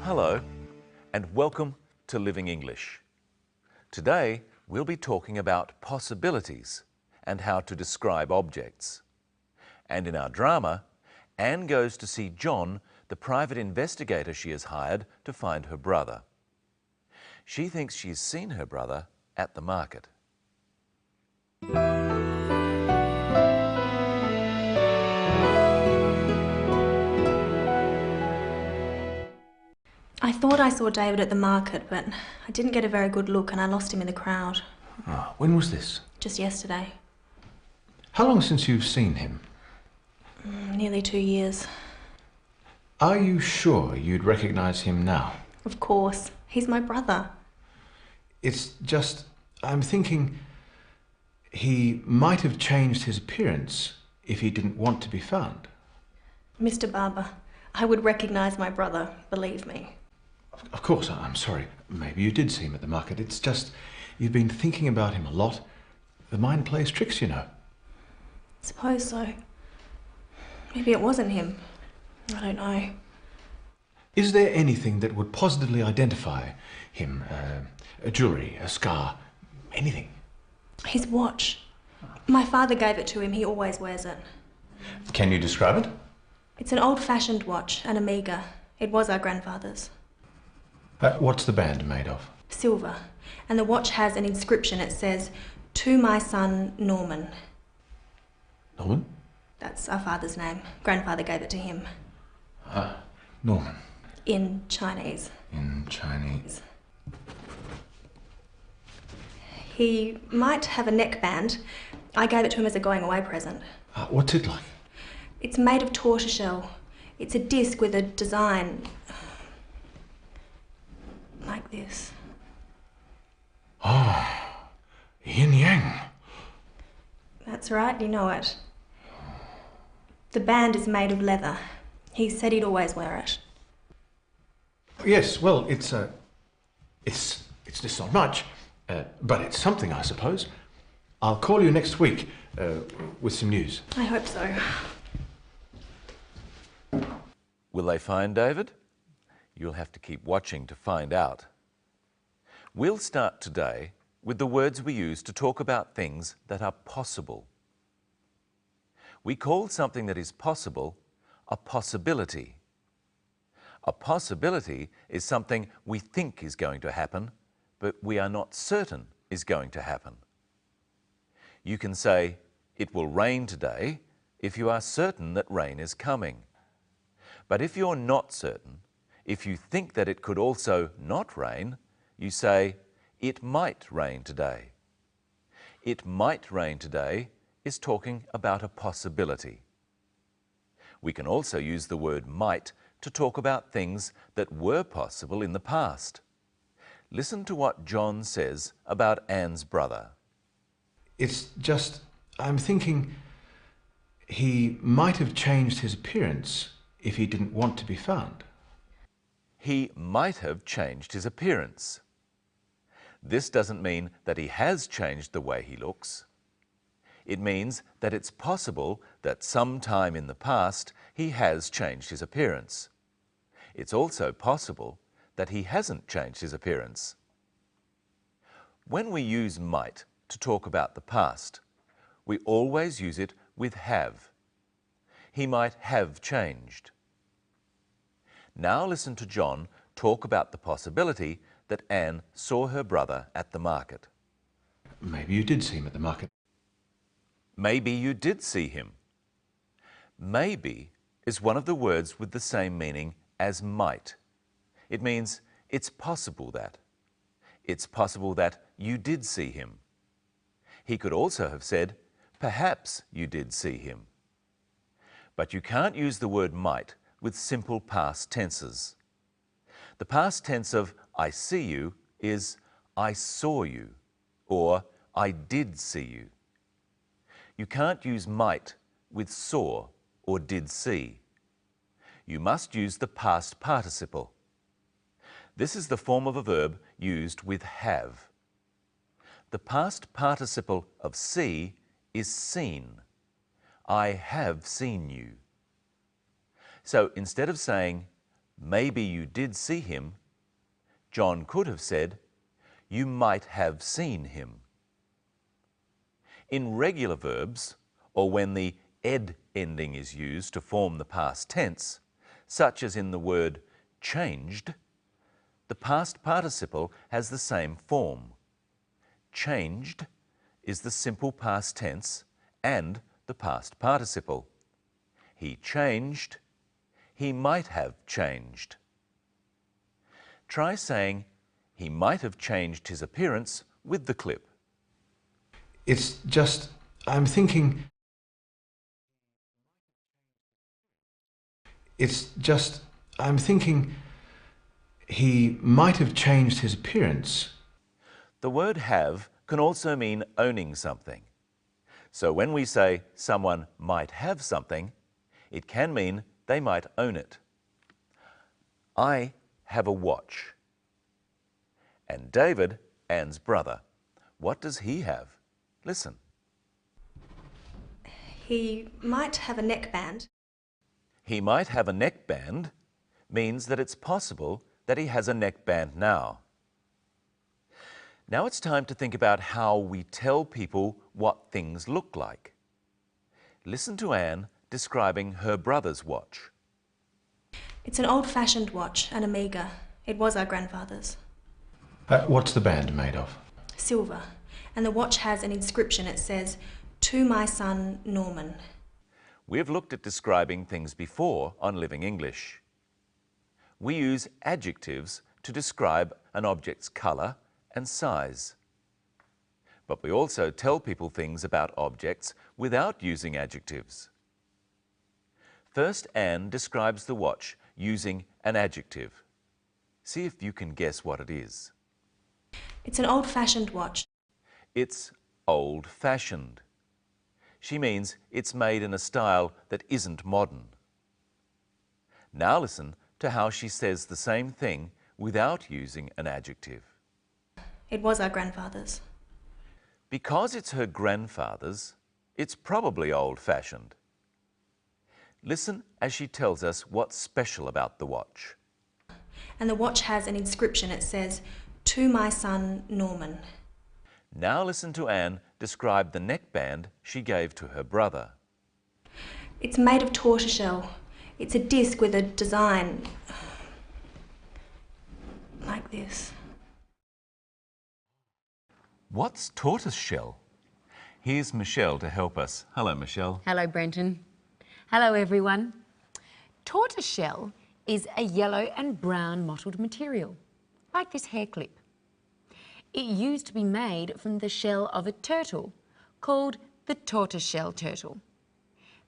Hello, and welcome to Living English. Today, we'll be talking about possibilities and how to describe objects. And in our drama, Anne goes to see John, the private investigator she has hired to find her brother. She thinks she's seen her brother at the market. I thought I saw David at the market, but I didn't get a very good look and I lost him in the crowd. Oh, when was this? Just yesterday. How long since you've seen him? Nearly 2 years. Are you sure you'd recognise him now? Of course. He's my brother. It's just, I'm thinking he might have changed his appearance if he didn't want to be found. Mr. Barber, I would recognise my brother, believe me. Of course, I'm sorry. Maybe you did see him at the market. It's just, you've been thinking about him a lot. The mind plays tricks, you know. Suppose so. Maybe it wasn't him. I don't know. Is there anything that would positively identify him? A jewellery, a scar, anything? His watch. My father gave it to him. He always wears it. Can you describe it? It's an old-fashioned watch, an Omega. It was our grandfather's. What's the band made of? Silver. And the watch has an inscription. It says, "To my son, Norman." Norman? That's our father's name. Grandfather gave it to him. Norman. In Chinese. In Chinese. He might have a neckband. I gave it to him as a going-away present. What's it like? It's made of tortoiseshell. It's a disc with a design like this. Yin Yang. That's right, you know it. The band is made of leather. He said he'd always wear it. Yes, well, it's just not much, but it's something, I suppose. I'll call you next week with some news. I hope so. Will they find David? You'll have to keep watching to find out. We'll start today with the words we use to talk about things that are possible. We call something that is possible a possibility. A possibility is something we think is going to happen, but we are not certain is going to happen. You can say, "It will rain today," if you are certain that rain is coming. But if you're not certain, if you think that it could also not rain, you say, "It might rain today." "It might rain today" is talking about a possibility. We can also use the word might to talk about things that were possible in the past. Listen to what John says about Anne's brother. It's just, I'm thinking he might have changed his appearance if he didn't want to be found. He might have changed his appearance. This doesn't mean that he has changed the way he looks. It means that it's possible that sometime in the past he has changed his appearance. It's also possible that he hasn't changed his appearance. When we use might to talk about the past, we always use it with have. He might have changed. Now listen to John talk about the possibility that Anne saw her brother at the market. Maybe you did see him at the market. Maybe you did see him. Maybe is one of the words with the same meaning as might. It means it's possible that. It's possible that you did see him. He could also have said, perhaps you did see him. But you can't use the word might with simple past tenses. The past tense of I see you is I saw you, or I did see you. You can't use might with saw or did see. You must use the past participle. This is the form of a verb used with have. The past participle of see is seen. I have seen you. So instead of saying, maybe you did see him, John could have said, you might have seen him. In regular verbs, or when the ed ending is used to form the past tense, such as in the word changed, the past participle has the same form. Changed is the simple past tense and the past participle. He changed, he might have changed. Try saying, he might have changed his appearance with the clip. It's just, I'm thinking... he might have changed his appearance. The word have can also mean owning something. So when we say someone might have something, it can mean they might own it. I have a watch. And David, Anne's brother, what does he have? Listen. He might have a neckband. He might have a neckband means that it's possible that he has a neckband now. Now it's time to think about how we tell people what things look like. Listen to Anne describing her brother's watch. It's an old-fashioned watch, an Omega. It was our grandfather's. What's the band made of? Silver. And the watch has an inscription. It says, "To my son, Norman." We've looked at describing things before on Living English. We use adjectives to describe an object's colour and size. But we also tell people things about objects without using adjectives. First, Anne describes the watch using an adjective. See if you can guess what it is. It's an old-fashioned watch. It's old-fashioned. She means it's made in a style that isn't modern. Now listen to how she says the same thing without using an adjective. It was our grandfather's. Because it's her grandfather's, it's probably old-fashioned. Listen as she tells us what's special about the watch. And the watch has an inscription. It says, "To my son, Norman." Now listen to Anne describe the neckband she gave to her brother. It's made of tortoiseshell. It's a disc with a design like this. What's tortoiseshell? Here's Michelle to help us. Hello, Michelle. Hello, Brenton. Hello, everyone. Tortoiseshell is a yellow and brown mottled material, like this hair clip. It used to be made from the shell of a turtle called the tortoiseshell turtle.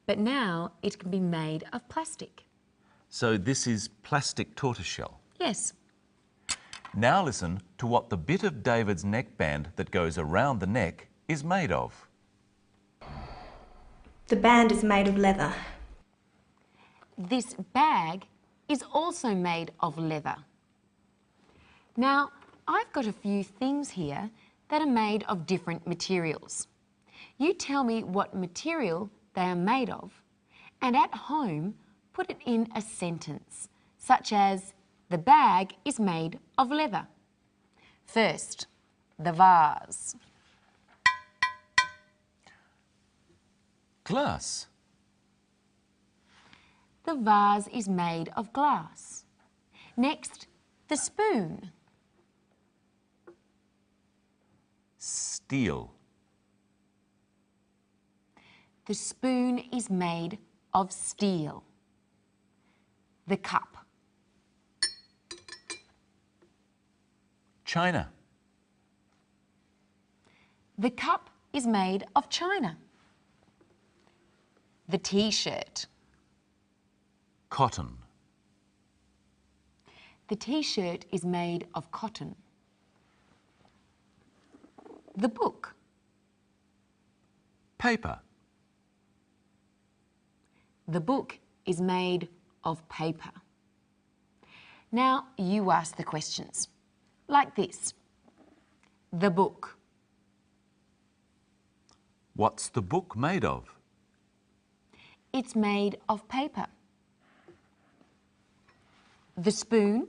But now it can be made of plastic. So this is plastic tortoiseshell. Yes. Now listen to what the bit of David's neckband that goes around the neck is made of. The band is made of leather. This bag is also made of leather. Now, I've got a few things here that are made of different materials. You tell me what material they are made of, and at home, put it in a sentence, such as, the bag is made of leather. First, the vase. Glass. The vase is made of glass. Next, the spoon. Steel. The spoon is made of steel. The cup. China. The cup is made of china. The T-shirt. Cotton. The T-shirt is made of cotton. The book. Paper. The book is made of paper. Now you ask the questions, like this. The book. What's the book made of? It's made of paper. The spoon.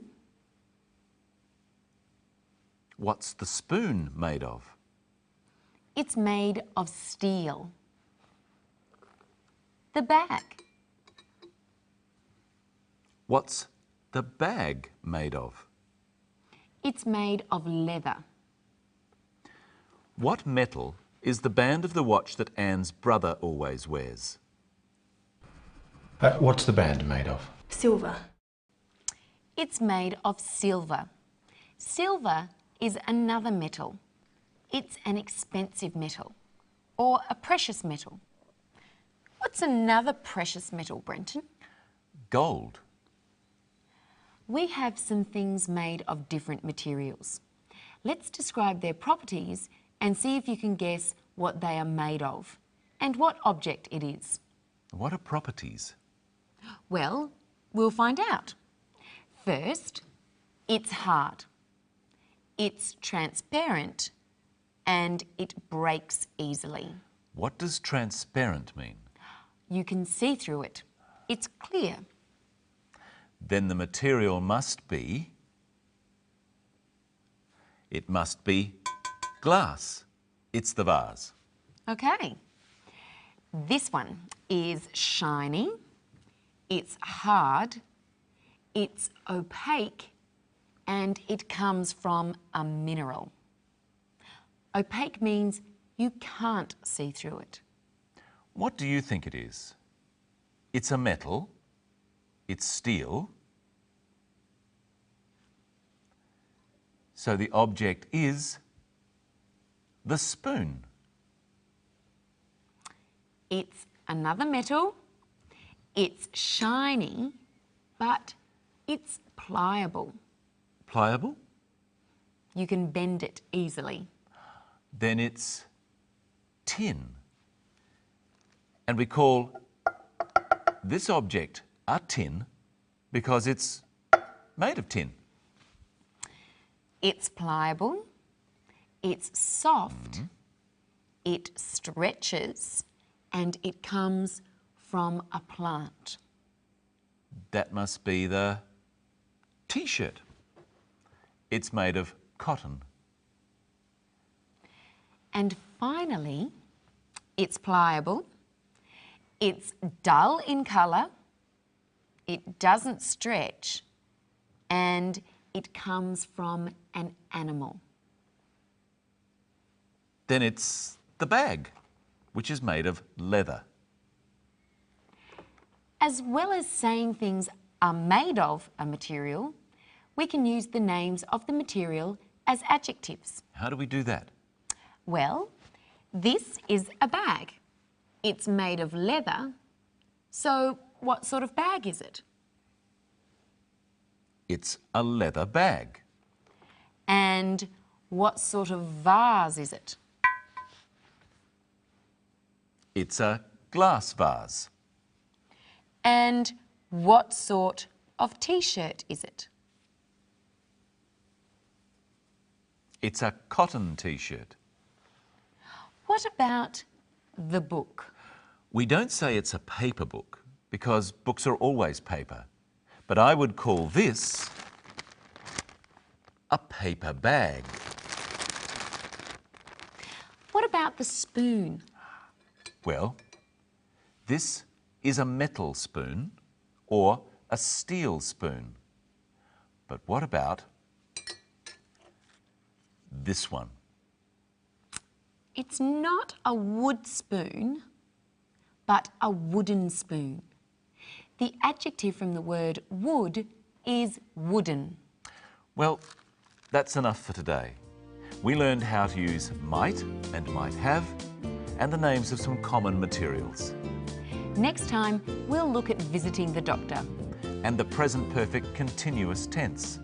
What's the spoon made of? It's made of steel. The bag. What's the bag made of? It's made of leather. What metal is the band of the watch that Anne's brother always wears? What's the band made of? Silver. It's made of silver. Silver is another metal. It's an expensive metal, or a precious metal. What's another precious metal, Brenton? Gold. We have some things made of different materials. Let's describe their properties and see if you can guess what they are made of and what object it is. What are properties? Well, we'll find out. First, it's hard, it's transparent, and it breaks easily. What does transparent mean? You can see through it. It's clear. Then the material must be... It must be glass. It's the vase. Okay. This one is shiny, it's hard, it's opaque, and it comes from a mineral. Opaque means you can't see through it. What do you think it is? It's a metal. It's steel. So the object is the spoon. It's another metal, it's shiny, but it's pliable. Pliable? You can bend it easily. Then it's tin. And we call this object a tin because it's made of tin. It's pliable, it's soft, it stretches, and it comes from a plant. That must be the T-shirt. It's made of cotton. And finally, it's pliable, it's dull in colour, it doesn't stretch, and it comes from an animal. Then it's the bag, which is made of leather. As well as saying things are made of a material, we can use the names of the material as adjectives. How do we do that? Well, this is a bag. It's made of leather. So what sort of bag is it? It's a leather bag. And what sort of vase is it? It's a glass vase. And what sort of T-shirt is it? It's a cotton T-shirt. What about the book? We don't say it's a paper book because books are always paper. But I would call this a paper bag. What about the spoon? Well, this is a metal spoon or a steel spoon. But what about this one? It's not a wood spoon, but a wooden spoon. The adjective from the word wood is wooden. Well, that's enough for today. We learned how to use might and might have and the names of some common materials. Next time, we'll look at visiting the doctor. And the present perfect continuous tense.